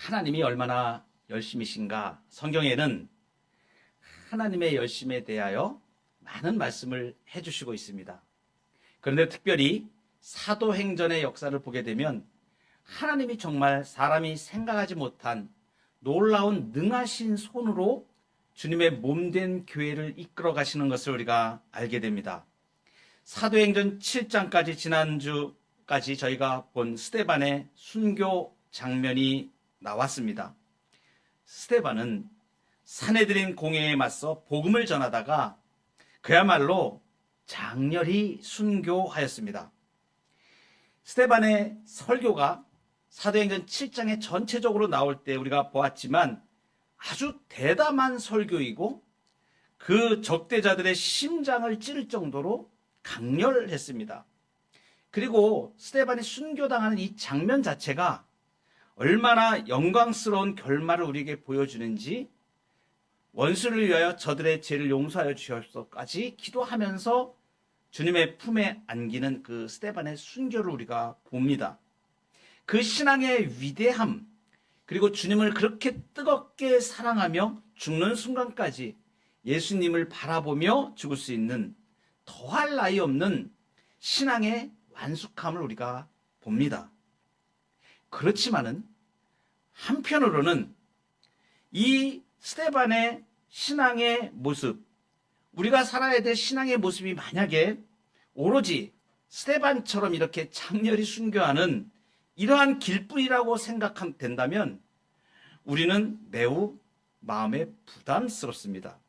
하나님이 얼마나 열심이신가. 성경에는 하나님의 열심에 대하여 많은 말씀을 해주시고 있습니다. 그런데 특별히 사도행전의 역사를 보게 되면 하나님이 정말 사람이 생각하지 못한 놀라운 능하신 손으로 주님의 몸된 교회를 이끌어 가시는 것을 우리가 알게 됩니다. 사도행전 7장까지 지난주까지 저희가 본 스데반의 순교 장면이 나왔습니다. 스데반은 사내들인 공회에 맞서 복음을 전하다가 그야말로 장렬히 순교하였습니다. 스데반의 설교가 사도행전 7장에 전체적으로 나올 때 우리가 보았지만 아주 대담한 설교이고 그 적대자들의 심장을 찌를 정도로 강렬했습니다. 그리고 스데반이 순교당하는 이 장면 자체가 얼마나 영광스러운 결말을 우리에게 보여주는지 원수를 위하여 저들의 죄를 용서하여 주옵소서까지 기도하면서 주님의 품에 안기는 그 스데반의 순교를 우리가 봅니다. 그 신앙의 위대함, 그리고 주님을 그렇게 뜨겁게 사랑하며 죽는 순간까지 예수님을 바라보며 죽을 수 있는 더할 나위 없는 신앙의 완숙함을 우리가 봅니다. 그렇지만은 한편으로는 이 스데반의 신앙의 모습, 우리가 살아야 될 신앙의 모습이 만약에 오로지 스데반처럼 이렇게 장렬히 순교하는 이러한 길뿐이라고 생각된다면 우리는 매우 마음에 부담스럽습니다.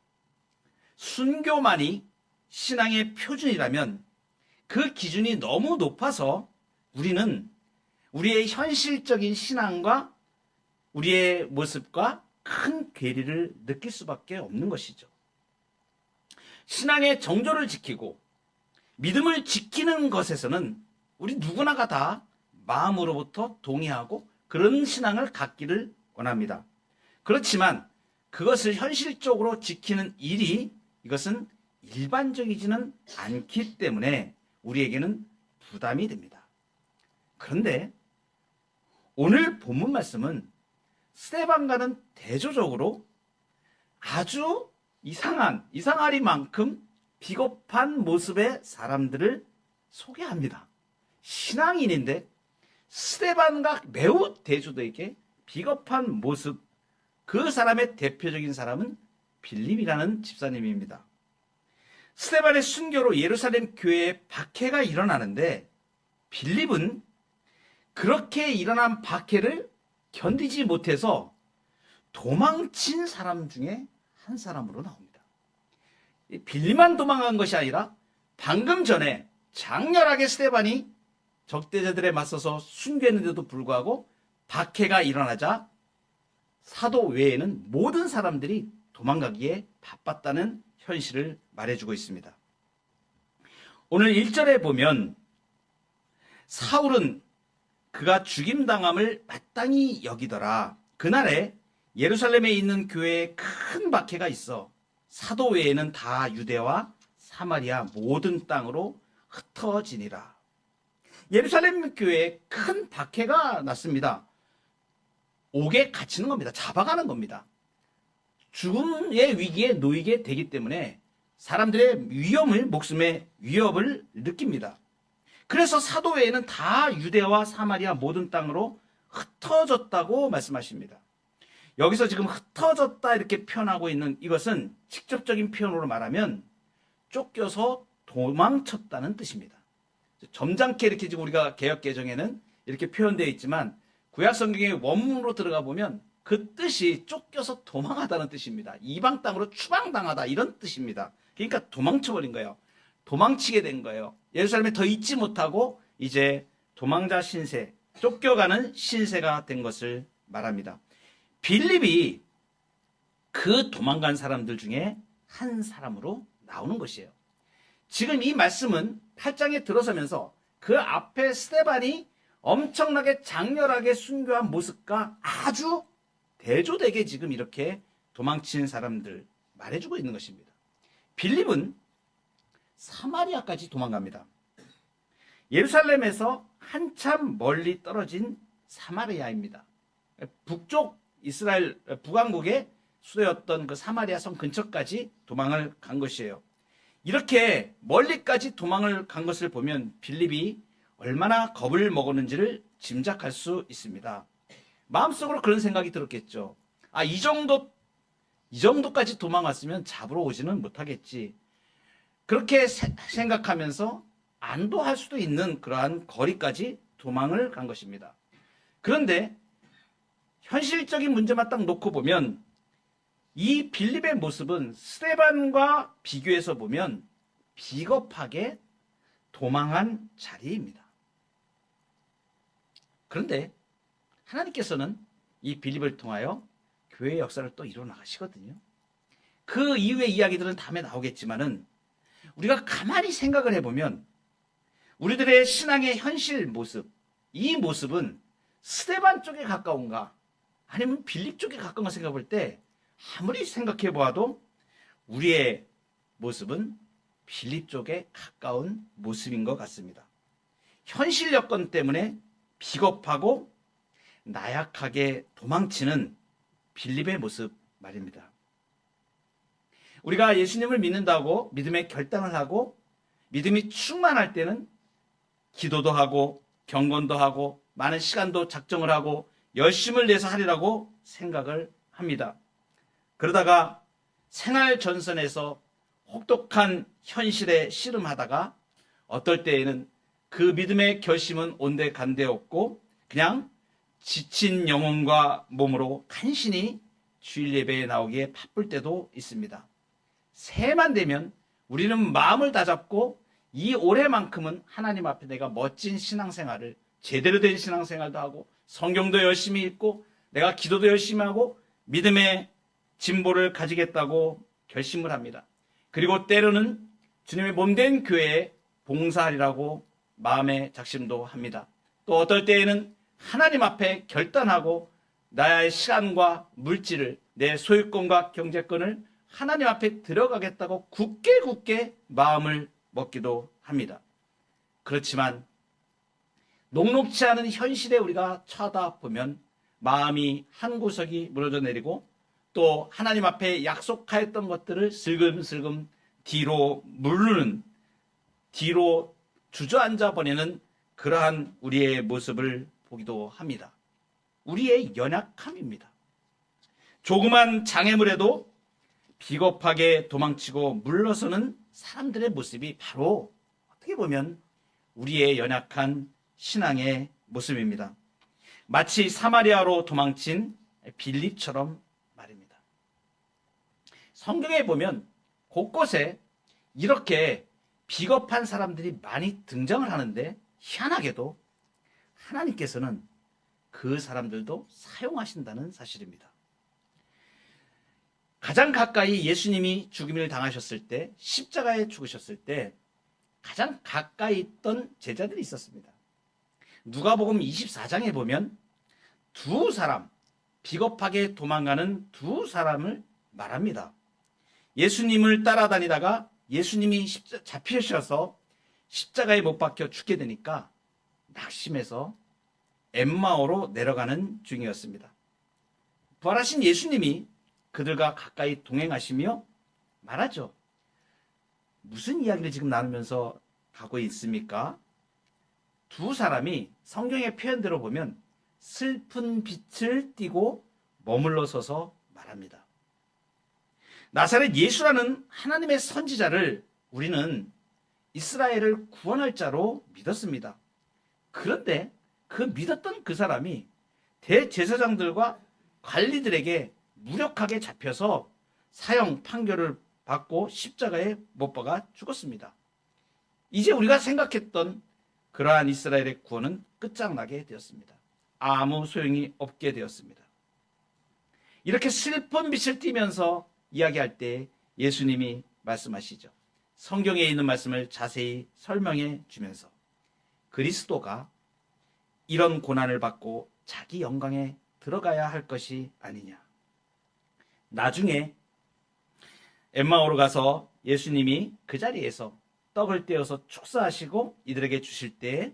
순교만이 신앙의 표준이라면 그 기준이 너무 높아서 우리는 우리의 현실적인 신앙과 우리의 모습과 큰 괴리를 느낄 수밖에 없는 것이죠. 신앙의 정조를 지키고 믿음을 지키는 것에서는 우리 누구나가 다 마음으로부터 동의하고 그런 신앙을 갖기를 원합니다. 그렇지만 그것을 현실적으로 지키는 일이 이것은 일반적이지는 않기 때문에 우리에게는 부담이 됩니다. 그런데 오늘 본문 말씀은 스데반과는 대조적으로 아주 이상하리만큼 비겁한 모습의 사람들을 소개합니다. 신앙인인데 스데반과 매우 대조되게 비겁한 모습, 그 사람의 대표적인 사람은 빌립이라는 집사님입니다. 스데반의 순교로 예루살렘 교회에 박해가 일어나는데 빌립은 그렇게 일어난 박해를 견디지 못해서 도망친 사람 중에 한 사람으로 나옵니다. 빌립만 도망간 것이 아니라 방금 전에 장렬하게 스데반이 적대자들에 맞서서 순교했는데도 불구하고 박해가 일어나자 사도 외에는 모든 사람들이 도망가기에 바빴다는 현실을 말해주고 있습니다. 오늘 1절에 보면 사울은 그가 죽임당함을 마땅히 여기더라. 그날에 예루살렘에 있는 교회에 큰 박해가 있어 사도 외에는 다 유대와 사마리아 모든 땅으로 흩어지니라. 예루살렘 교회에 큰 박해가 났습니다. 옥에 갇히는 겁니다. 잡아가는 겁니다. 죽음의 위기에 놓이게 되기 때문에 사람들의 목숨의 위협을 느낍니다. 그래서 사도 외에는 다 유대와 사마리아 모든 땅으로 흩어졌다고 말씀하십니다. 여기서 지금 흩어졌다 이렇게 표현하고 있는 이것은 직접적인 표현으로 말하면 쫓겨서 도망쳤다는 뜻입니다. 점잖게 이렇게 지금 우리가 개역개정에는 이렇게 표현되어 있지만 구약 성경의 원문으로 들어가 보면 그 뜻이 쫓겨서 도망하다는 뜻입니다. 이방 땅으로 추방당하다 이런 뜻입니다. 그러니까 도망쳐버린 거예요. 도망치게 된 거예요. 예루살렘에 더 있지 못하고 이제 도망자 신세, 쫓겨가는 신세가 된 것을 말합니다. 빌립이 그 도망간 사람들 중에 한 사람으로 나오는 것이에요. 지금 이 말씀은 8장에 들어서면서 그 앞에 스데반이 엄청나게 장렬하게 순교한 모습과 아주 대조되게 지금 이렇게 도망친 사람들 말해주고 있는 것입니다. 빌립은 사마리아까지 도망갑니다. 예루살렘에서 한참 멀리 떨어진 사마리아입니다. 북쪽 이스라엘 북왕국의 수도였던 그 사마리아 성 근처까지 도망을 간 것이에요. 이렇게 멀리까지 도망을 간 것을 보면 빌립이 얼마나 겁을 먹었는지를 짐작할 수 있습니다. 마음속으로 그런 생각이 들었겠죠. 이 정도까지 도망왔으면 잡으러 오지는 못하겠지. 그렇게 생각하면서 안도할 수도 있는 그러한 거리까지 도망을 간 것입니다. 그런데 현실적인 문제만 딱 놓고 보면 이 빌립의 모습은 스데반과 비교해서 보면 비겁하게 도망한 자리입니다. 그런데 하나님께서는 이 빌립을 통하여 교회의 역사를 또 이뤄나가시거든요. 그 이후의 이야기들은 다음에 나오겠지만은 우리가 가만히 생각을 해보면 우리들의 신앙의 현실 모습, 이 모습은 스데반 쪽에 가까운가 아니면 빌립 쪽에 가까운가 생각해 볼 때 아무리 생각해 보아도 우리의 모습은 빌립 쪽에 가까운 모습인 것 같습니다. 현실 여건 때문에 비겁하고 나약하게 도망치는 빌립의 모습 말입니다. 우리가 예수님을 믿는다고 믿음의 결단을 하고 믿음이 충만할 때는 기도도 하고 경건도 하고 많은 시간도 작정을 하고 열심을 내서 하리라고 생각을 합니다. 그러다가 생활 전선에서 혹독한 현실에 씨름하다가 어떨 때에는 그 믿음의 결심은 온데간데 없고 그냥 지친 영혼과 몸으로 간신히 주일 예배에 나오기에 바쁠 때도 있습니다. 새해만 되면 우리는 마음을 다잡고 이 올해만큼은 하나님 앞에 내가 멋진 신앙생활을 제대로 된 신앙생활도 하고 성경도 열심히 읽고 내가 기도도 열심히 하고 믿음의 진보를 가지겠다고 결심을 합니다. 그리고 때로는 주님의 몸된 교회에 봉사하리라고 마음의 작심도 합니다. 또 어떨 때에는 하나님 앞에 결단하고 나의 시간과 물질을 내 소유권과 경제권을 하나님 앞에 들어가겠다고 굳게 마음을 먹기도 합니다. 그렇지만 녹록지 않은 현실에 우리가 쳐다보면 마음이 한 구석이 무너져 내리고 또 하나님 앞에 약속하였던 것들을 슬금슬금 뒤로 물르는, 뒤로 주저앉아 버리는 그러한 우리의 모습을 보기도 합니다. 우리의 연약함입니다. 조그만 장애물에도 비겁하게 도망치고 물러서는 사람들의 모습이 바로 어떻게 보면 우리의 연약한 신앙의 모습입니다. 마치 사마리아로 도망친 빌립처럼 말입니다. 성경에 보면 곳곳에 이렇게 비겁한 사람들이 많이 등장을 하는데 희한하게도 하나님께서는 그 사람들도 사용하신다는 사실입니다. 가장 가까이 예수님이 죽임을 당하셨을 때, 십자가에 죽으셨을 때 가장 가까이 있던 제자들이 있었습니다. 누가복음 24장에 보면 두 사람, 비겁하게 도망가는 두 사람을 말합니다. 예수님을 따라다니다가 예수님이 잡히셔서 십자가에 못 박혀 죽게 되니까 낙심해서 엠마오로 내려가는 중이었습니다. 부활하신 예수님이 그들과 가까이 동행하시며 말하죠. 무슨 이야기를 지금 나누면서 가고 있습니까? 두 사람이 성경의 표현대로 보면 슬픈 빛을 띠고 머물러 서서 말합니다. 나사렛 예수라는 하나님의 선지자를 우리는 이스라엘을 구원할 자로 믿었습니다. 그런데 그 믿었던 그 사람이 대제사장들과 관리들에게 무력하게 잡혀서 사형 판결을 받고 십자가에 못 박아 죽었습니다. 이제 우리가 생각했던 그러한 이스라엘의 구원은 끝장나게 되었습니다. 아무 소용이 없게 되었습니다. 이렇게 슬픈 빛을 띠면서 이야기할 때 예수님이 말씀하시죠. 성경에 있는 말씀을 자세히 설명해 주면서 그리스도가 이런 고난을 받고 자기 영광에 들어가야 할 것이 아니냐. 나중에 엠마오로 가서 예수님이 그 자리에서 떡을 떼어서 축사하시고 이들에게 주실 때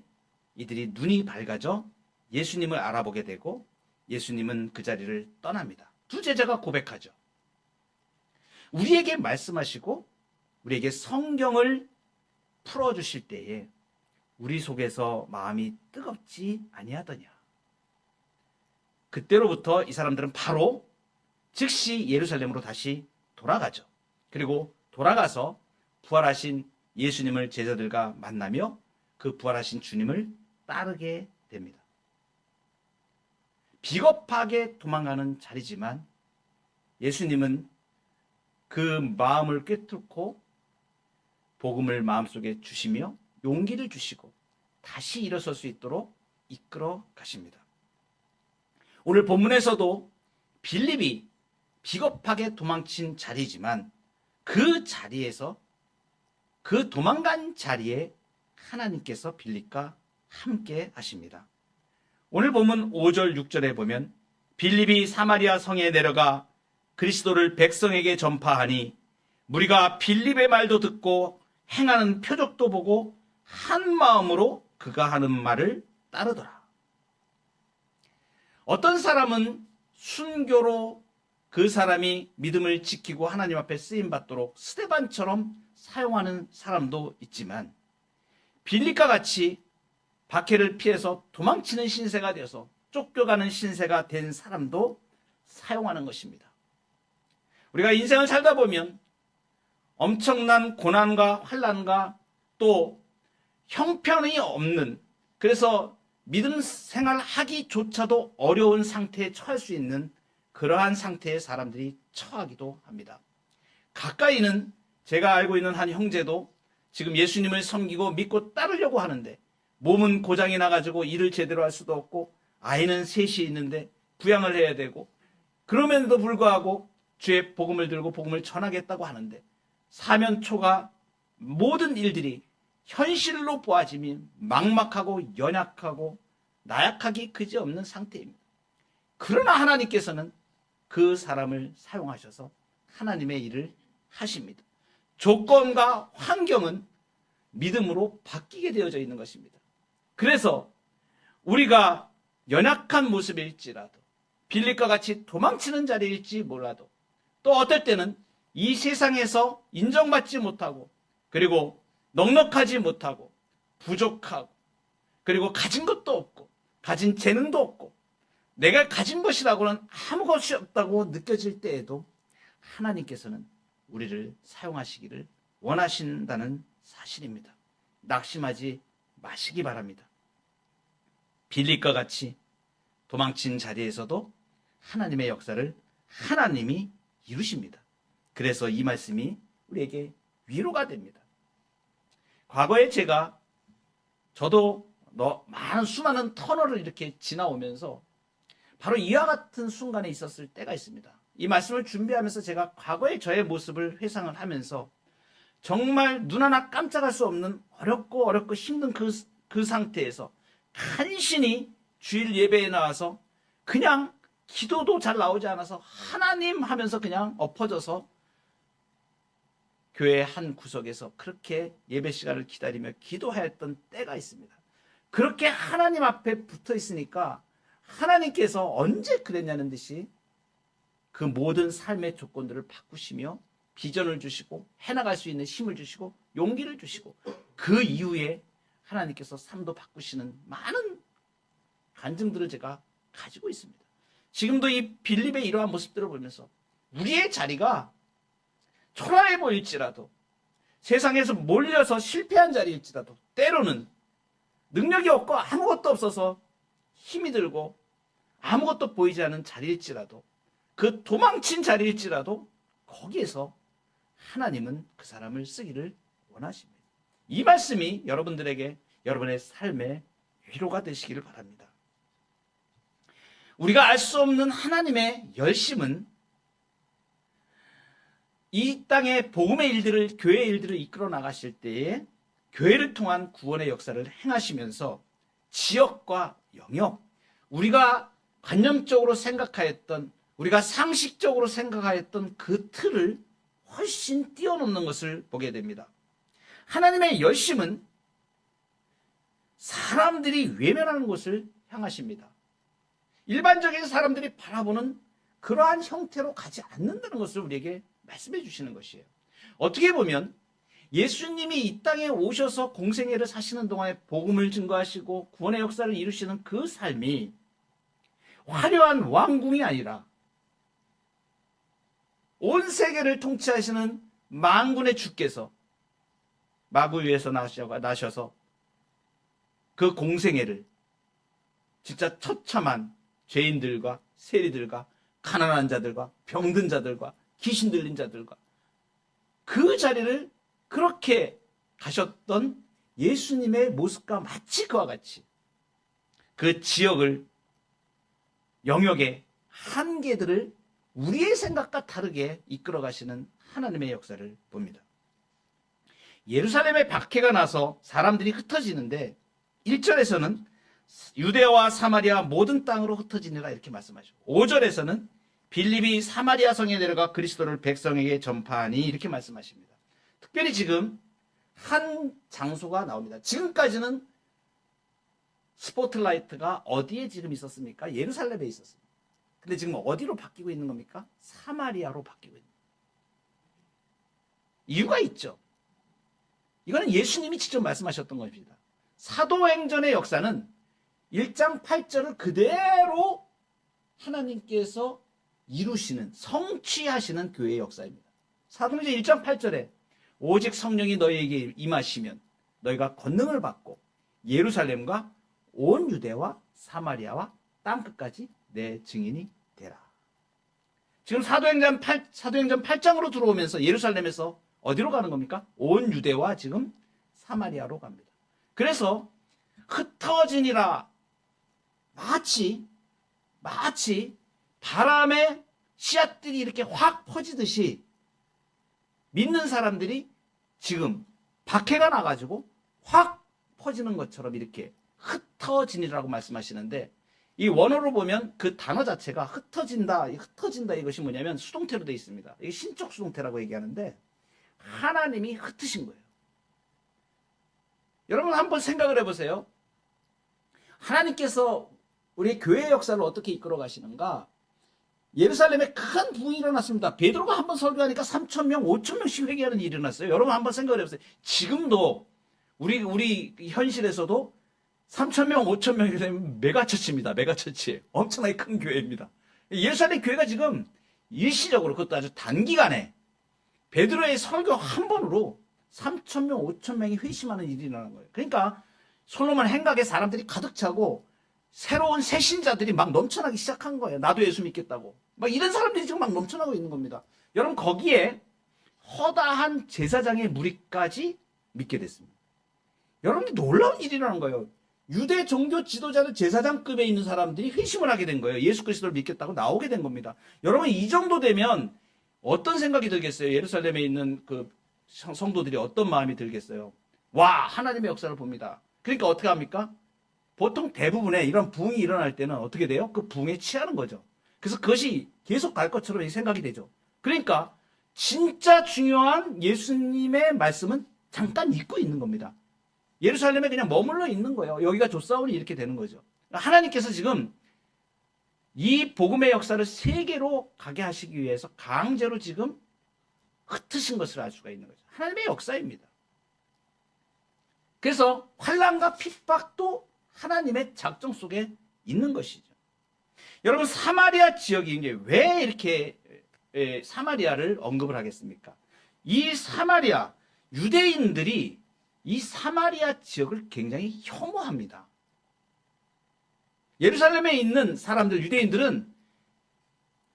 이들이 눈이 밝아져 예수님을 알아보게 되고 예수님은 그 자리를 떠납니다. 두 제자가 고백하죠. 우리에게 말씀하시고 우리에게 성경을 풀어주실 때에 우리 속에서 마음이 뜨겁지 아니하더냐. 그때로부터 이 사람들은 바로 즉시 예루살렘으로 다시 돌아가죠. 그리고 돌아가서 부활하신 예수님을 제자들과 만나며 그 부활하신 주님을 따르게 됩니다. 비겁하게 도망가는 자리지만 예수님은 그 마음을 꿰뚫고 복음을 마음속에 주시며 용기를 주시고 다시 일어설 수 있도록 이끌어 가십니다. 오늘 본문에서도 빌립이 비겁하게 도망친 자리지만 그 자리에서 그 도망간 자리에 하나님께서 빌립과 함께 하십니다. 오늘 본문 5절 6절에 보면 빌립이 사마리아 성에 내려가 그리스도를 백성에게 전파하니 무리가 빌립의 말도 듣고 행하는 표적도 보고 한 마음으로 그가 하는 말을 따르더라. 어떤 사람은 순교로 그 사람이 믿음을 지키고 하나님 앞에 쓰임받도록 스데반처럼 사용하는 사람도 있지만 빌립과 같이 박해를 피해서 도망치는 신세가 되어서 쫓겨가는 신세가 된 사람도 사용하는 것입니다. 우리가 인생을 살다 보면 엄청난 고난과 환난과 또 형편이 없는, 그래서 믿음 생활하기조차도 어려운 상태에 처할 수 있는 그러한 상태의 사람들이 처하기도 합니다. 가까이는 제가 알고 있는 한 형제도 지금 예수님을 섬기고 믿고 따르려고 하는데 몸은 고장이 나가지고 일을 제대로 할 수도 없고 아이는 셋이 있는데 부양을 해야 되고 그럼에도 불구하고 주의 복음을 들고 복음을 전하겠다고 하는데 사면초가 모든 일들이 현실로 보아지면 막막하고 연약하고 나약하기 그지없는 상태입니다. 그러나 하나님께서는 그 사람을 사용하셔서 하나님의 일을 하십니다. 조건과 환경은 믿음으로 바뀌게 되어져 있는 것입니다. 그래서 우리가 연약한 모습일지라도 빌립과 같이 도망치는 자리일지 몰라도 또 어떨 때는 이 세상에서 인정받지 못하고 그리고 넉넉하지 못하고 부족하고 그리고 가진 것도 없고 가진 재능도 없고 내가 가진 것이라고는 아무것이 없다고 느껴질 때에도 하나님께서는 우리를 사용하시기를 원하신다는 사실입니다. 낙심하지 마시기 바랍니다. 빌립과 같이 도망친 자리에서도 하나님의 역사를 하나님이 이루십니다. 그래서 이 말씀이 우리에게 위로가 됩니다. 과거에 저도 많은 수많은 터널을 이렇게 지나오면서 바로 이와 같은 순간에 있었을 때가 있습니다. 이 말씀을 준비하면서 제가 과거의 저의 모습을 회상을 하면서 정말 눈 하나 깜짝할 수 없는 어렵고 힘든 그 상태에서 간신히 주일 예배에 나와서 그냥 기도도 잘 나오지 않아서 하나님 하면서 그냥 엎어져서 교회 한 구석에서 그렇게 예배 시간을 기다리며 기도하였던 때가 있습니다. 그렇게 하나님 앞에 붙어 있으니까 하나님께서 언제 그랬냐는 듯이 그 모든 삶의 조건들을 바꾸시며 비전을 주시고 해나갈 수 있는 힘을 주시고 용기를 주시고 그 이후에 하나님께서 삶도 바꾸시는 많은 간증들을 제가 가지고 있습니다. 지금도 이 빌립의 이러한 모습들을 보면서 우리의 자리가 초라해 보일지라도 세상에서 몰려서 실패한 자리일지라도 때로는 능력이 없고 아무것도 없어서 힘이 들고 아무것도 보이지 않는 자리일지라도 그 도망친 자리일지라도 거기에서 하나님은 그 사람을 쓰기를 원하십니다. 이 말씀이 여러분들에게 여러분의 삶의 위로가 되시기를 바랍니다. 우리가 알 수 없는 하나님의 열심은 이 땅의 복음의 일들을, 교회의 일들을 이끌어 나가실 때에 교회를 통한 구원의 역사를 행하시면서 지역과 영역, 우리가 관념적으로 생각하였던, 우리가 상식적으로 생각하였던 그 틀을 훨씬 뛰어넘는 것을 보게 됩니다. 하나님의 열심은 사람들이 외면하는 곳을 향하십니다. 일반적인 사람들이 바라보는 그러한 형태로 가지 않는다는 것을 우리에게 말씀해 주시는 것이에요. 어떻게 보면 예수님이 이 땅에 오셔서 공생애를 사시는 동안에 복음을 증거하시고 구원의 역사를 이루시는 그 삶이 화려한 왕궁이 아니라 온 세계를 통치하시는 만군의 주께서 마구 위에서 나셔서 그 공생애를 진짜 처참한 죄인들과 세리들과 가난한 자들과 병든 자들과 귀신 들린 자들과 그 자리를 그렇게 가셨던 예수님의 모습과 마치 그와 같이 그 지역을 영역의 한계들을 우리의 생각과 다르게 이끌어 가시는 하나님의 역사를 봅니다. 예루살렘에 박해가 나서 사람들이 흩어지는데 1절에서는 유대와 사마리아 모든 땅으로 흩어지니라 이렇게 말씀하시고 5절에서는 빌립이 사마리아 성에 내려가 그리스도를 백성에게 전파하니 이렇게 말씀하십니다. 특별히 지금 한 장소가 나옵니다. 지금까지는 스포트라이트가 어디에 지금 있었습니까? 예루살렘에 있었습니다. 근데 지금 어디로 바뀌고 있는 겁니까? 사마리아로 바뀌고 있는 겁니다. 이유가 있죠. 이거는 예수님이 직접 말씀하셨던 것입니다. 사도행전의 역사는 1장 8절을 그대로 하나님께서 이루시는, 성취하시는 교회의 역사입니다. 사도행전 1장 8절에 오직 성령이 너희에게 임하시면 너희가 권능을 받고 예루살렘과 온 유대와 사마리아와 땅끝까지 내 증인이 되라. 지금 사도행전 8장으로 들어오면서 예루살렘에서 어디로 가는 겁니까? 온 유대와 지금 사마리아로 갑니다. 그래서 흩어지니라 마치 바람에 씨앗들이 이렇게 확 퍼지듯이 믿는 사람들이 지금 박해가 나가지고 확 퍼지는 것처럼 이렇게 흩어지니라고 말씀하시는데 이 원어로 보면 그 단어 자체가 흩어진다 이것이 뭐냐면 수동태로 되어 있습니다. 이게 신적 수동태라고 얘기하는데 하나님이 흩으신 거예요. 여러분 한번 생각을 해보세요. 하나님께서 우리 교회의 역사를 어떻게 이끌어 가시는가? 예루살렘에 큰 부흥이 일어났습니다. 베드로가 한번 설교하니까 3,000명, 5,000명씩 회개하는 일이 일어났어요. 여러분 한번 생각을 해보세요. 지금도 우리 현실에서도 3,000명, 5,000명이 되면 메가처치입니다. 메가처치. 엄청나게 큰 교회입니다. 예루살렘 교회가 지금 일시적으로 그것도 아주 단기간에 베드로의 설교 한 번으로 3,000명, 5,000명이 회심하는 일이 일어나는 거예요. 그러니까 솔로몬 행각에 사람들이 가득 차고 새로운 새 신자들이 막 넘쳐나기 시작한 거예요. 나도 예수 믿겠다고. 막 이런 사람들이 지금 막 넘쳐나고 있는 겁니다. 여러분 거기에 허다한 제사장의 무리까지 믿게 됐습니다. 여러분들 놀라운 일이라는 거예요. 유대 종교 지도자는 제사장급에 있는 사람들이 회심을 하게 된 거예요. 예수 그리스도를 믿겠다고 나오게 된 겁니다. 여러분 이 정도 되면 어떤 생각이 들겠어요? 예루살렘에 있는 그 성도들이 어떤 마음이 들겠어요? 와, 하나님의 역사를 봅니다. 그러니까 어떻게 합니까? 보통 대부분의 이런 부흥이 일어날 때는 어떻게 돼요? 그 부흥에 취하는 거죠. 그래서 그것이 계속 갈 것처럼 생각이 되죠. 그러니까 진짜 중요한 예수님의 말씀은 잠깐 잊고 있는 겁니다. 예루살렘에 그냥 머물러 있는 거예요. 여기가 좋사오니 이렇게 되는 거죠. 하나님께서 지금 이 복음의 역사를 세계로 가게 하시기 위해서 강제로 지금 흩으신 것을 알 수가 있는 거죠. 하나님의 역사입니다. 그래서 환난과 핍박도 하나님의 작정 속에 있는 것이죠. 여러분 사마리아 지역이 이제 왜 이렇게 사마리아를 언급을 하겠습니까? 이 사마리아 유대인들이 이 사마리아 지역을 굉장히 혐오합니다. 예루살렘에 있는 사람들 유대인들은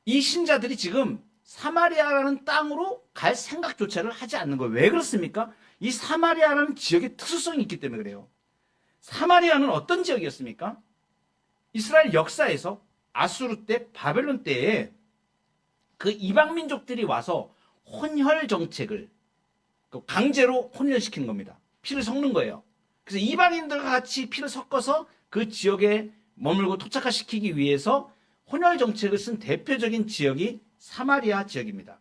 이 신자들이 지금 사마리아라는 땅으로 갈 생각조차를 하지 않는 거예요. 왜 그렇습니까? 이 사마리아라는 지역의 특수성이 있기 때문에 그래요. 사마리아는 어떤 지역이었습니까? 이스라엘 역사에서 아수르 때, 바벨론 때에 그 이방 민족들이 와서 혼혈 정책을 강제로 혼혈시키는 겁니다. 피를 섞는 거예요. 그래서 이방인들과 같이 피를 섞어서 그 지역에 머물고 토착화시키기 위해서 혼혈 정책을 쓴 대표적인 지역이 사마리아 지역입니다.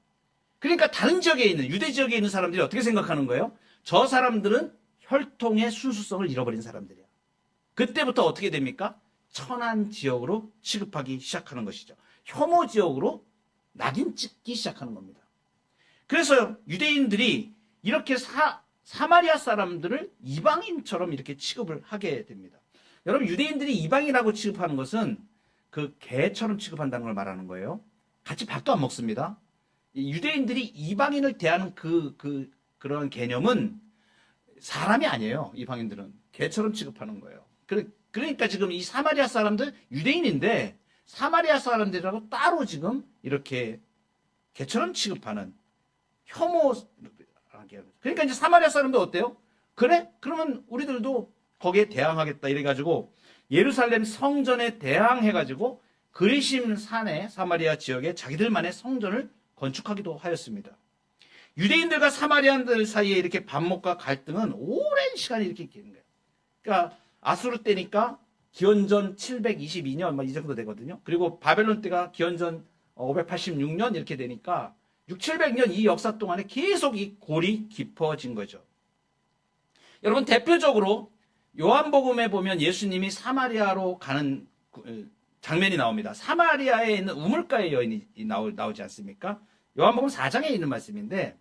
그러니까 다른 지역에 있는 유대 지역에 있는 사람들이 어떻게 생각하는 거예요? 저 사람들은 혈통의 순수성을 잃어버린 사람들이야. 그때부터 어떻게 됩니까? 천한 지역으로 취급하기 시작하는 것이죠. 혐오 지역으로 낙인 찍기 시작하는 겁니다. 그래서 유대인들이 이렇게 사마리아 사람들을 이방인처럼 이렇게 취급을 하게 됩니다. 여러분, 유대인들이 이방인이라고 취급하는 것은 그 개처럼 취급한다는 걸 말하는 거예요. 같이 밥도 안 먹습니다. 유대인들이 이방인을 대하는 그런 개념은 사람이 아니에요. 이방인들은 개처럼 취급하는 거예요. 그러니까 지금 이 사마리아 사람들 유대인인데 사마리아 사람들이라고 따로 지금 이렇게 개처럼 취급하는 혐오하게. 그러니까 이제 사마리아 사람도 어때요? 그래? 그러면 우리들도 거기에 대항하겠다 이래가지고 예루살렘 성전에 대항해가지고 그리심 산의 사마리아 지역에 자기들만의 성전을 건축하기도 하였습니다. 유대인들과 사마리아인들 사이에 이렇게 반목과 갈등은 오랜 시간이 이렇게 긴 거예요. 그러니까 아수르 때니까 기원전 722년 이 정도 되거든요. 그리고 바벨론 때가 기원전 586년 이렇게 되니까 700년 이 역사 동안에 계속 이 골이 깊어진 거죠. 여러분, 대표적으로 요한복음에 보면 예수님이 사마리아로 가는 장면이 나옵니다. 사마리아에 있는 우물가의 여인이 나오지 않습니까? 요한복음 4장에 있는 말씀인데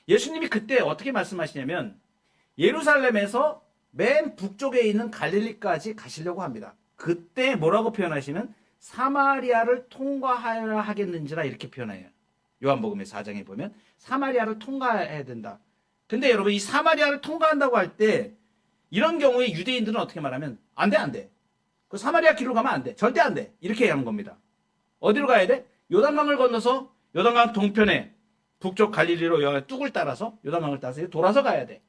예수님이 그때 어떻게 말씀하시냐면 예루살렘에서 맨 북쪽에 있는 갈릴리까지 가시려고 합니다. 그때 뭐라고 표현하시면 사마리아를 통과하여야 하겠는지라 이렇게 표현해요. 요한복음의 4장에 보면 사마리아를 통과해야 된다. 근데 여러분, 이 사마리아를 통과한다고 할 때 이런 경우에 유대인들은 어떻게 말하면 안 돼. 그 사마리아 길로 가면 안 돼. 절대 안 돼. 이렇게 얘기하는 겁니다. 어디로 가야 돼? 요단강을 건너서 요단강 동편에 북쪽 갈릴리로 뚝을 따라서 요단강을 따라서 돌아서 가야 돼.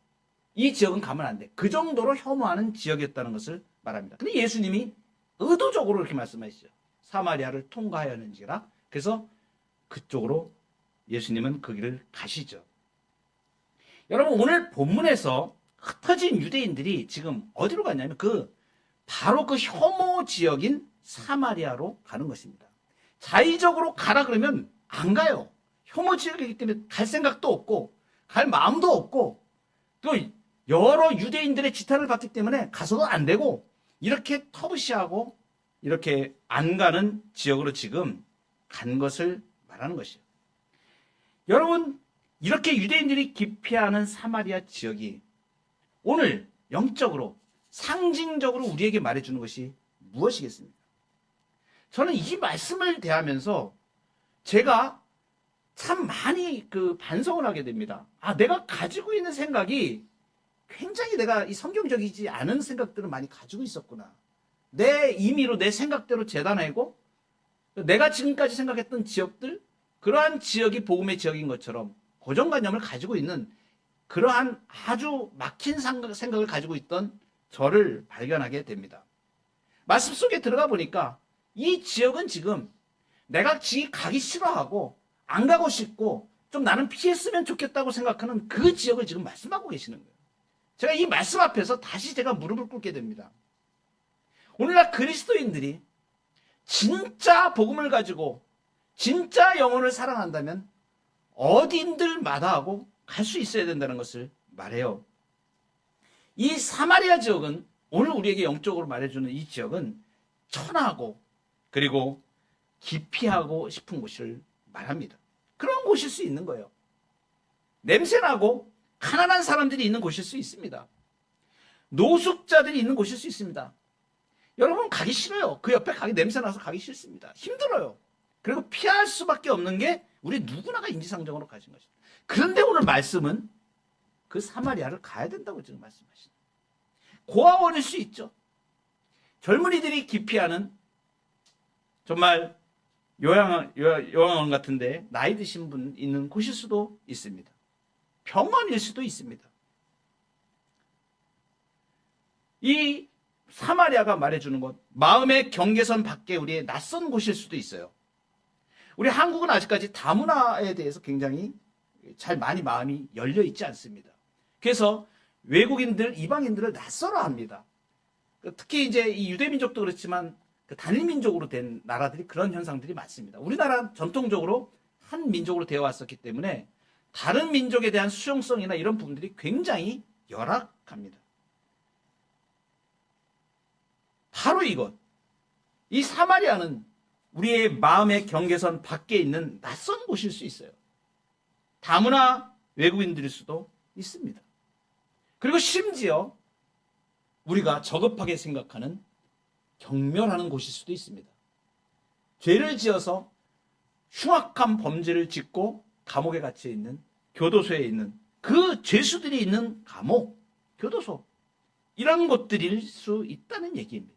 이 지역은 가면 안 돼. 그 정도로 혐오하는 지역이었다는 것을 말합니다. 근데 예수님이 의도적으로 이렇게 말씀하시죠. 사마리아를 통과하였는지라. 그래서 그쪽으로 예수님은 그 길을 가시죠. 여러분, 오늘 본문에서 흩어진 유대인들이 지금 어디로 갔냐면 바로 그 혐오 지역인 사마리아로 가는 것입니다. 자의적으로 가라 그러면 안 가요. 혐오 지역이기 때문에 갈 생각도 없고 갈 마음도 없고 또 여러 유대인들의 지탄을 받기 때문에 가서도 안 되고 이렇게 터부시하고 이렇게 안 가는 지역으로 지금 간 것을 말하는 것이에요. 여러분, 이렇게 유대인들이 기피하는 사마리아 지역이 오늘 영적으로 상징적으로 우리에게 말해주는 것이 무엇이겠습니까? 저는 이 말씀을 대하면서 제가 참 많이 반성을 하게 됩니다. 내가 가지고 있는 생각이 굉장히 내가 이 성경적이지 않은 생각들을 많이 가지고 있었구나. 내 임의로 내 생각대로 재단하고 내가 지금까지 생각했던 지역들, 그러한 지역이 복음의 지역인 것처럼 고정관념을 가지고 있는 그러한 아주 막힌 생각을 가지고 있던 저를 발견하게 됩니다. 말씀 속에 들어가 보니까 이 지역은 지금 내가 가기 싫어하고 안 가고 싶고 좀 나는 피했으면 좋겠다고 생각하는 그 지역을 지금 말씀하고 계시는 거예요. 제가 이 말씀 앞에서 다시 제가 무릎을 꿇게 됩니다. 오늘날 그리스도인들이 진짜 복음을 가지고 진짜 영혼을 사랑한다면 어딘들마다 하고 갈 수 있어야 된다는 것을 말해요. 이 사마리아 지역은 오늘 우리에게 영적으로 말해주는 이 지역은 천하고 그리고 기피하고 싶은 곳을 말합니다. 그런 곳일 수 있는 거예요. 냄새나고 가난한 사람들이 있는 곳일 수 있습니다. 노숙자들이 있는 곳일 수 있습니다. 여러분, 가기 싫어요. 그 옆에 냄새나서 가기 싫습니다. 힘들어요. 그리고 피할 수밖에 없는 게 우리 누구나가 인지상정으로 가진 것입니다. 그런데 오늘 말씀은 그 사마리아를 가야 된다고 지금 말씀하시는 고아원일 수 있죠. 젊은이들이 기피하는 정말 요양원 같은데 나이 드신 분 있는 곳일 수도 있습니다. 병원일 수도 있습니다. 이 사마리아가 말해주는 것, 마음의 경계선 밖에 우리의 낯선 곳일 수도 있어요. 우리 한국은 아직까지 다문화에 대해서 굉장히 잘 많이 마음이 열려 있지 않습니다. 그래서 외국인들, 이방인들을 낯설어합니다. 특히 이제 이 유대민족도 그렇지만 단일민족으로 된 나라들이 그런 현상들이 많습니다. 우리나라 전통적으로 한 민족으로 되어 왔었기 때문에 다른 민족에 대한 수용성이나 이런 부분들이 굉장히 열악합니다. 바로 이것, 이 사마리아는 우리의 마음의 경계선 밖에 있는 낯선 곳일 수 있어요. 다문화 외국인들일 수도 있습니다. 그리고 심지어 우리가 저급하게 생각하는 경멸하는 곳일 수도 있습니다. 죄를 지어서 흉악한 범죄를 짓고 감옥에 갇혀 있는, 교도소에 있는 그 죄수들이 있는 감옥, 교도소, 이런 곳들일 수 있다는 얘기입니다.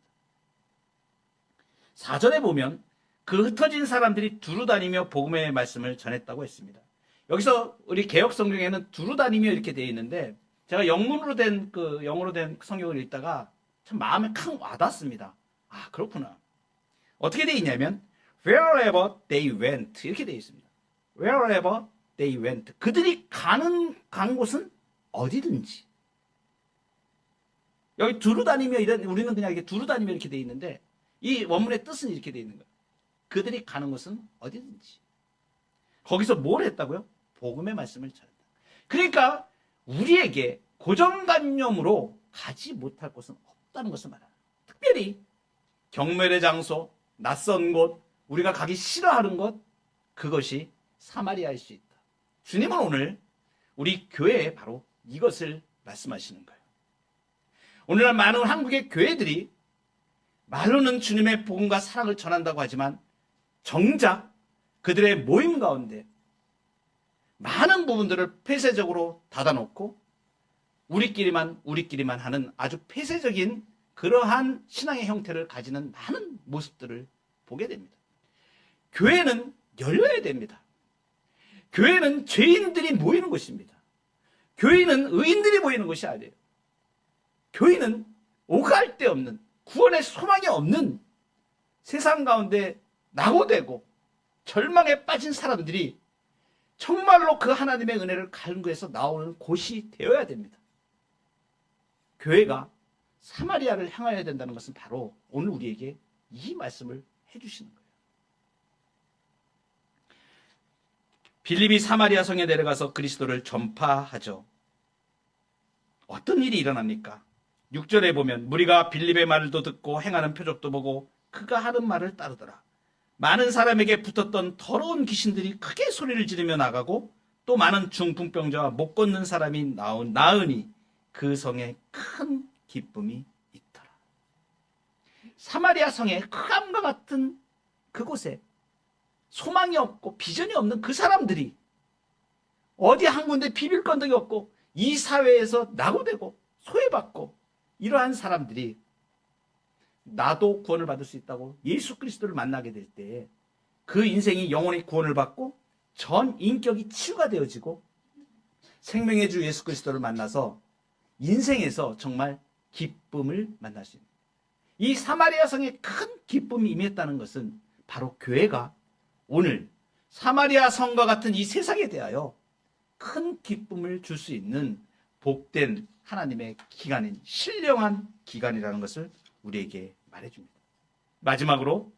4절에 보면 그 흩어진 사람들이 두루 다니며 복음의 말씀을 전했다고 했습니다. 여기서 우리 개역 성경에는 두루 다니며 이렇게 되어 있는데, 제가 영어로 된 성경을 읽다가 참 마음에 칵 와닿습니다. 아, 그렇구나. 어떻게 되어 있냐면 wherever they went 이렇게 되어 있습니다. wherever they went. 그들이 간 곳은 어디든지. 여기 두루 다니며 우리는 그냥 이렇게 두루 다니며 이렇게 되어 있는데, 이 원문의 뜻은 이렇게 되어 있는 거예요. 그들이 가는 곳은 어디든지. 거기서 뭘 했다고요? 복음의 말씀을 전한다. 그러니까 우리에게 고정관념으로 가지 못할 곳은 없다는 것을 말합니다. 특별히 경멸의 장소, 낯선 곳, 우리가 가기 싫어하는 곳, 그것이 사마리아일 수 있다. 주님은 오늘 우리 교회에 바로 이것을 말씀하시는 거예요. 오늘날 많은 한국의 교회들이 말로는 주님의 복음과 사랑을 전한다고 하지만 정작 그들의 모임 가운데 많은 부분들을 폐쇄적으로 닫아놓고 우리끼리만 하는 아주 폐쇄적인 그러한 신앙의 형태를 가지는 많은 모습들을 보게 됩니다. 교회는 열려야 됩니다. 교회는 죄인들이 모이는 곳입니다. 교회는 의인들이 모이는 것이 아니에요. 교회는 오갈 데 없는, 구원의 소망이 없는 세상 가운데 낙오되고 절망에 빠진 사람들이 정말로 그 하나님의 은혜를 갈구해서 나오는 곳이 되어야 됩니다. 교회가 사마리아를 향하여야 된다는 것은 바로 오늘 우리에게 이 말씀을 해주시는 거예요. 빌립이 사마리아 성에 내려가서 그리스도를 전파하죠. 어떤 일이 일어납니까? 6절에 보면 무리가 빌립의 말도 듣고 행하는 표적도 보고 그가 하는 말을 따르더라. 많은 사람에게 붙었던 더러운 귀신들이 크게 소리를 지르며 나가고 또 많은 중풍병자와 못 걷는 사람이 나으니 그 성에 큰 기쁨이 있더라. 사마리아 성의 흑암과 같은 그곳에 소망이 없고 비전이 없는 그 사람들이 어디 한 군데 비빌 건덕이 없고 이 사회에서 낙오되고 소외받고 이러한 사람들이 나도 구원을 받을 수 있다고 예수 그리스도를 만나게 될 때 그 인생이 영원히 구원을 받고 전 인격이 치유가 되어지고 생명의 주 예수 그리스도를 만나서 인생에서 정말 기쁨을 만날 수 있는, 이 사마리아 성에 큰 기쁨이 임했다는 것은 바로 교회가 오늘 사마리아 성과 같은 이 세상에 대하여 큰 기쁨을 줄 수 있는 복된 하나님의 기관인, 신령한 기관이라는 것을 우리에게 말해줍니다. 마지막으로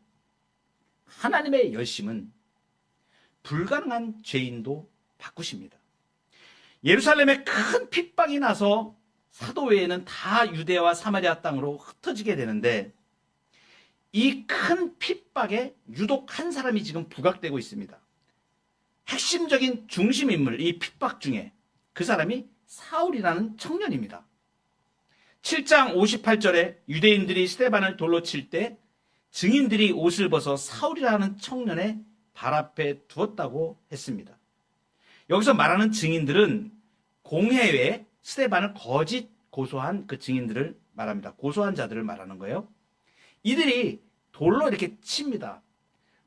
하나님의 열심은 불가능한 죄인도 바꾸십니다. 예루살렘에 큰 핍박이 나서 사도회에는 다 유대와 사마리아 땅으로 흩어지게 되는데 이 큰 핍박에 유독 한 사람이 지금 부각되고 있습니다. 핵심적인 중심인물, 이 핍박 중에 그 사람이 사울이라는 청년입니다. 7장 58절에 유대인들이 스데반을 돌로 칠 때 증인들이 옷을 벗어 사울이라는 청년의 발 앞에 두었다고 했습니다. 여기서 말하는 증인들은 공회에 스데반을 거짓 고소한 그 증인들을 말합니다. 고소한 자들을 말하는 거예요. 이들이 돌로 이렇게 칩니다.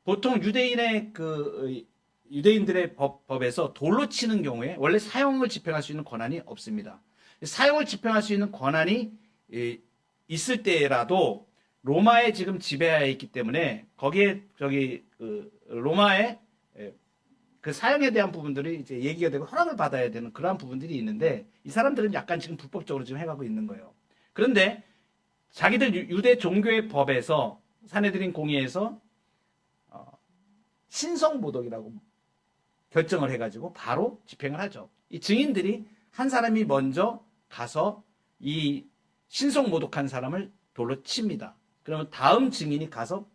보통 유대인들의 법에서 돌로 치는 경우에 원래 사형을 집행할 수 있는 권한이 없습니다. 사형을 집행할 수 있는 권한이 있을 때라도 로마에 지금 지배하에 있기 때문에 거기에 로마의 그 사형에 대한 부분들이 이제 얘기가 되고 허락을 받아야 되는 그러한 부분들이 있는데 이 사람들은 약간 지금 불법적으로 지금 해가고 있는 거예요. 그런데 자기들 유대 종교의 법에서 사내들인 공의에서 신성모독이라고 결정을 해가지고 바로 집행을 하죠. 이 증인들이 한 사람이 먼저 가서 이 신성모독한 사람을 돌로 칩니다. 그러면 다음 증인이 가서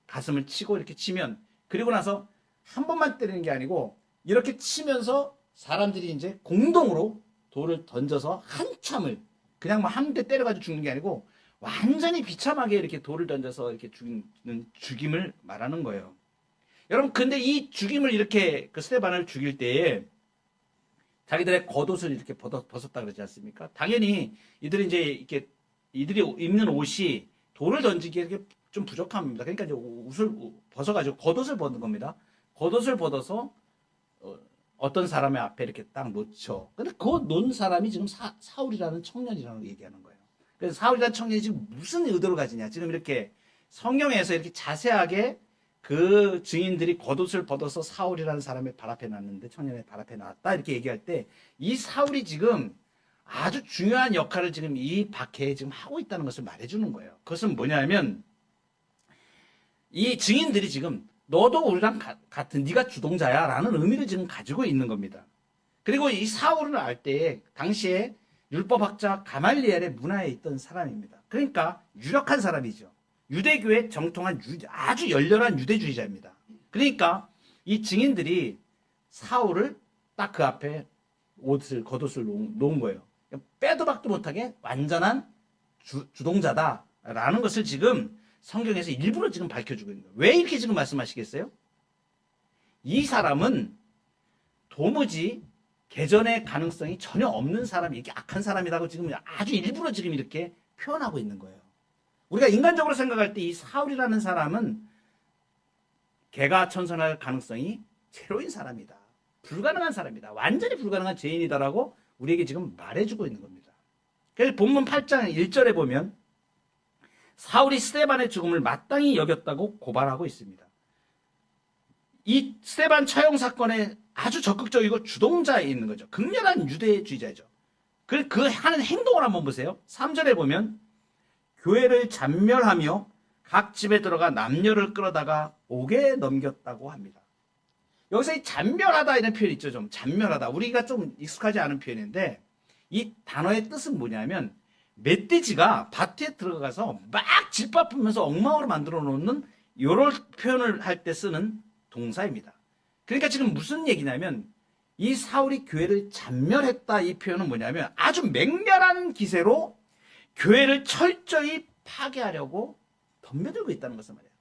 가슴을 치고 이렇게 치면, 그리고 나서 한 번만 때리는 게 아니고 이렇게 치면서 사람들이 이제 공동으로 돌을 던져서 한참을, 그냥 뭐 한 대 때려가지고 죽는 게 아니고 완전히 비참하게 이렇게 돌을 던져서 이렇게 죽이는 죽임을 말하는 거예요. 여러분, 근데 이 죽임을 이렇게 그 스테반을 죽일 때에 자기들의 겉옷을 이렇게 벗었다 그러지 않습니까? 당연히 이들이 이제 이렇게 이들이 입는 옷이 돌을 던지기에 이렇게 좀 부족합니다. 그러니까 이제 옷을 벗어가지고 겉옷을 벗는 겁니다. 겉옷을 벗어서 어떤 사람의 앞에 이렇게 딱 놓죠. 근데 그 놓은 사람이 지금 사울이라는 청년이라는 걸 얘기하는 거예요. 그래서 사울이라는 청년이 지금 무슨 의도를 가지냐. 지금 이렇게 성경에서 이렇게 자세하게 그 증인들이 겉옷을 벗어서 사울이라는 사람의 발 앞에 놨는데, 청년의 발 앞에 놨다 이렇게 얘기할 때 이 사울이 지금 아주 중요한 역할을 지금 이 박해에 지금 하고 있다는 것을 말해주는 거예요. 그것은 뭐냐면 이 증인들이 지금 너도 우리랑 같은 네가 주동자야 라는 의미를 지금 가지고 있는 겁니다. 그리고 이 사울을 알 때에 당시에 율법학자 가말리엘의 문화에 있던 사람입니다. 그러니까 유력한 사람이죠. 유대교에 정통한 아주 열렬한 유대주의자입니다. 그러니까 이 증인들이 사울을 딱 그 앞에 겉옷을 놓은 거예요. 빼도 박도 못하게 완전한 주동자다라는 것을 지금 성경에서 일부러 지금 밝혀주고 있는 거예요. 왜 이렇게 지금 말씀하시겠어요? 이 사람은 도무지 개전의 가능성이 전혀 없는 사람, 이게 악한 사람이라고 지금 아주 일부러 지금 이렇게 표현하고 있는 거예요. 우리가 인간적으로 생각할 때 이 사울이라는 사람은 개가 천선할 가능성이 제로인 사람이다. 불가능한 사람이다. 완전히 불가능한 죄인이다라고 우리에게 지금 말해주고 있는 겁니다. 그래서 본문 8장 1절에 보면 사울이 스데반의 죽음을 마땅히 여겼다고 고발하고 있습니다. 이 스데반 처형 사건에 아주 적극적이고 주동자에 있는 거죠. 극렬한 유대주의자죠. 그 하는 행동을 한번 보세요. 3절에 보면 교회를 잔멸하며 각 집에 들어가 남녀를 끌어다가 옥에 넘겼다고 합니다. 여기서 이 잔멸하다 이런 표현이 있죠. 좀 잔멸하다. 우리가 좀 익숙하지 않은 표현인데 이 단어의 뜻은 뭐냐면 멧돼지가 밭에 들어가서 막 짓밟으면서 엉망으로 만들어 놓는 이런 표현을 할 때 쓰는 동사입니다. 그러니까 지금 무슨 얘기냐면 이 사울이 교회를 잔멸했다, 이 표현은 뭐냐면 아주 맹렬한 기세로 교회를 철저히 파괴하려고 덤벼들고 있다는 것을 말이에요.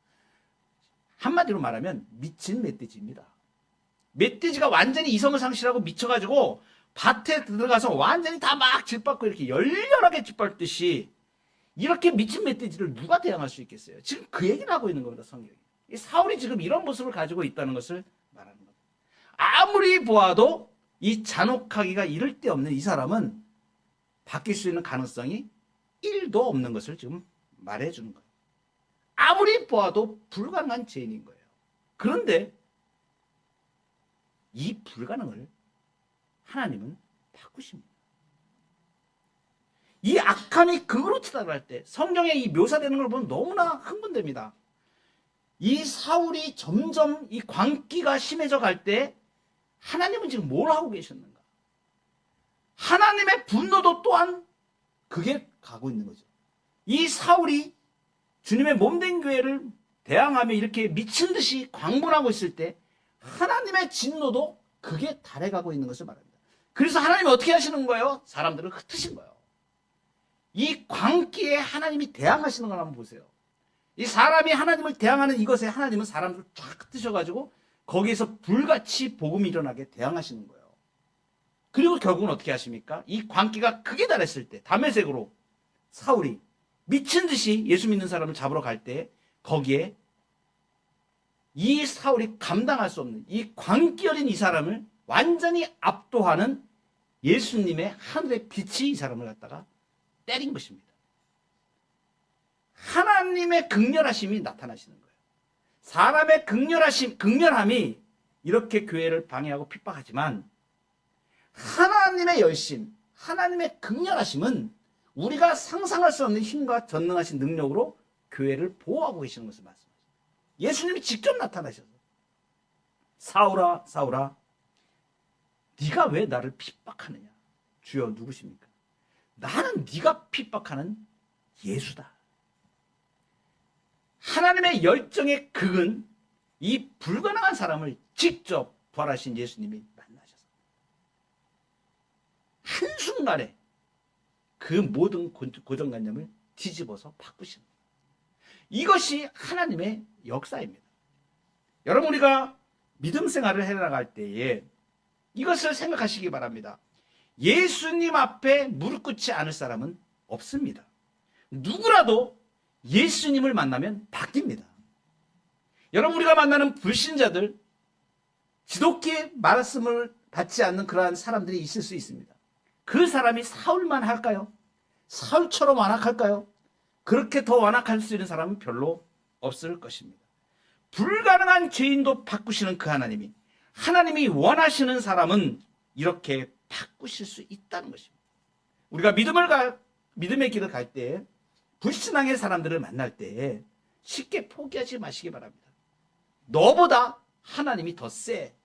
한마디로 말하면 미친 멧돼지입니다. 멧돼지가 완전히 이성을 상실하고 미쳐가지고 밭에 들어가서 완전히 다 막 짓밟고 이렇게 열렬하게 짓밟듯이 이렇게 미친 멧돼지를 누가 대항할 수 있겠어요? 지금 그 얘기를 하고 있는 겁니다, 성경이. 이 사울이 지금 이런 모습을 가지고 있다는 것을 말하는 겁니다. 아무리 보아도 이 잔혹하기가 이를 데 없는 이 사람은 바뀔 수 있는 가능성이 1도 없는 것을 지금 말해주는 거예요. 아무리 보아도 불가능한 죄인인 거예요. 그런데 이 불가능을 하나님은 바꾸십니다. 이 악함이 극으로 치달할 때 성경에 이 묘사되는 걸 보면 너무나 흥분됩니다. 이 사울이 점점 이 광기가 심해져 갈 때 하나님은 지금 뭘 하고 계셨는가? 하나님의 분노도 또한 그게 가고 있는 거죠. 이 사울이 주님의 몸된 교회를 대항하며 이렇게 미친 듯이 광분하고 있을 때 하나님의 진노도 그게 달해가고 있는 것을 말합니다. 그래서 하나님이 어떻게 하시는 거예요? 사람들을 흩으신 거예요. 이 광기에 하나님이 대항하시는 걸 한번 보세요. 이 사람이 하나님을 대항하는 이것에 하나님은 사람들을 쫙 흩으셔가지고 거기에서 불같이 복음이 일어나게 대항하시는 거예요. 그리고 결국은 어떻게 하십니까? 이 광기가 크게 달했을 때 다메섹으로 사울이 미친 듯이 예수 믿는 사람을 잡으러 갈 때 거기에 이 사울이 감당할 수 없는 이 광기 어린 이 사람을 완전히 압도하는 예수님의 하늘의 빛이 이 사람을 갖다가 때린 것입니다. 하나님의 극렬하심이 나타나시는 거예요. 사람의 극렬함이 이렇게 교회를 방해하고 핍박하지만 하나님의 열심, 하나님의 극렬하심은 우리가 상상할 수 없는 힘과 전능하신 능력으로 교회를 보호하고 계시는 것을 말씀하십니다. 예수님이 직접 나타나셔서 사울아 사울아 네가 왜 나를 핍박하느냐? 주여 누구십니까? 나는 네가 핍박하는 예수다. 하나님의 열정의 극은 이 불가능한 사람을 직접 부활하신 예수님이 만나셔서 한순간에 그 모든 고정관념을 뒤집어서 바꾸십니다. 이것이 하나님의 역사입니다. 여러분, 우리가 믿음 생활을 해나갈 때에 이것을 생각하시기 바랍니다. 예수님 앞에 무릎 꿇지 않을 사람은 없습니다. 누구라도 예수님을 만나면 바뀝니다. 여러분, 우리가 만나는 불신자들, 지독히 말씀을 받지 않는 그러한 사람들이 있을 수 있습니다. 그 사람이 사울만 할까요? 사울처럼 완악할까요? 그렇게 더 완악할 수 있는 사람은 별로 없을 것입니다. 불가능한 죄인도 바꾸시는 그 하나님이, 하나님이 원하시는 사람은 이렇게 바꾸실 수 있다는 것입니다. 우리가 믿음의 길을 갈 때, 불신앙의 사람들을 만날 때 쉽게 포기하지 마시기 바랍니다. 너보다 하나님이 더 세.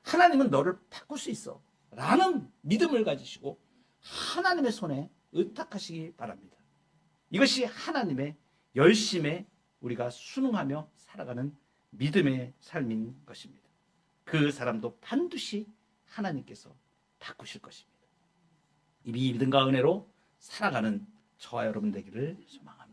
하나님은 너를 바꿀 수 있어. 라는 믿음을 가지시고 하나님의 손에 의탁하시기 바랍니다. 이것이 하나님의 열심에 우리가 순응하며 살아가는 믿음의 삶인 것입니다. 그 사람도 반드시 하나님께서 바꾸실 것입니다. 이 믿음과 은혜로 살아가는 저와 여러분 되기를 소망합니다.